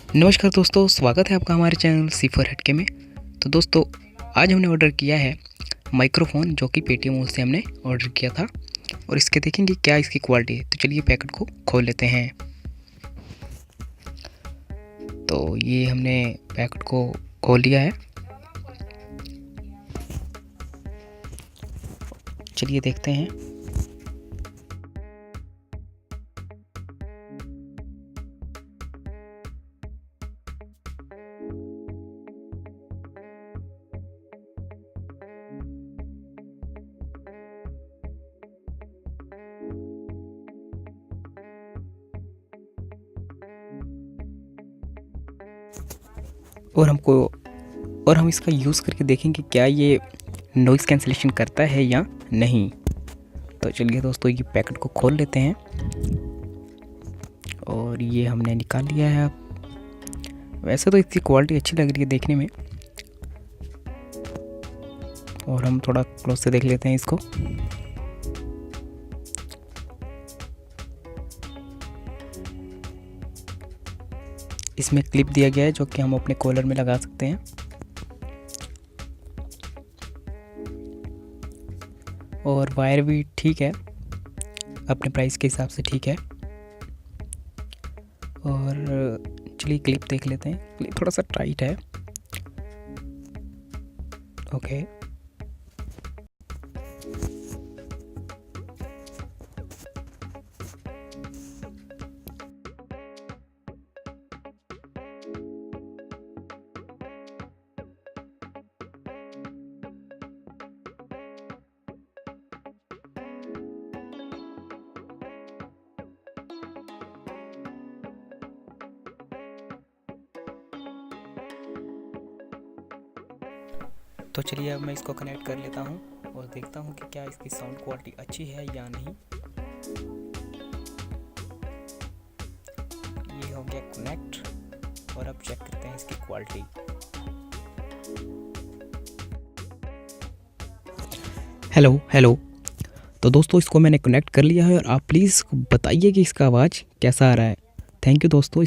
नमस्कार दोस्तों, स्वागत है आपका हमारे चैनल C4HATKE में। तो दोस्तों, आज हमने ऑर्डर किया है माइक्रोफ़ोन, जो कि पेटीएम से हमने ऑर्डर किया था, और इसके देखेंगे क्या इसकी क्वालिटी है। तो चलिए पैकेट को खोल लेते हैं। तो ये हमने पैकेट को खोल लिया है। चलिए देखते हैं। और हम इसका यूज़ करके देखेंगे क्या ये नॉइज़ कैंसलेशन करता है या नहीं। तो चलिए दोस्तों, ये पैकेट को खोल लेते हैं और ये हमने निकाल लिया है। अब वैसे तो इसकी क्वालिटी अच्छी लग रही है देखने में, और हम थोड़ा क्लोज से देख लेते हैं इसको। इसमें क्लिप दिया गया है जो कि हम अपने कॉलर में लगा सकते हैं, और वायर भी ठीक है, अपने प्राइस के हिसाब से ठीक है। और चलिए क्लिप देख लेते हैं। क्लिप थोड़ा सा टाइट है। ओके, तो चलिए अब मैं इसको कनेक्ट कर लेता हूँ और देखता हूँ कि क्या इसकी साउंड क्वालिटी अच्छी है या नहीं। ये हो गया कनेक्ट, और अब चेक करते हैं इसकी क्वालिटी। हेलो। तो दोस्तों, इसको मैंने कनेक्ट कर लिया है, और आप प्लीज़ बताइए कि इसका आवाज़ कैसा आ रहा है। थैंक यू दोस्तों।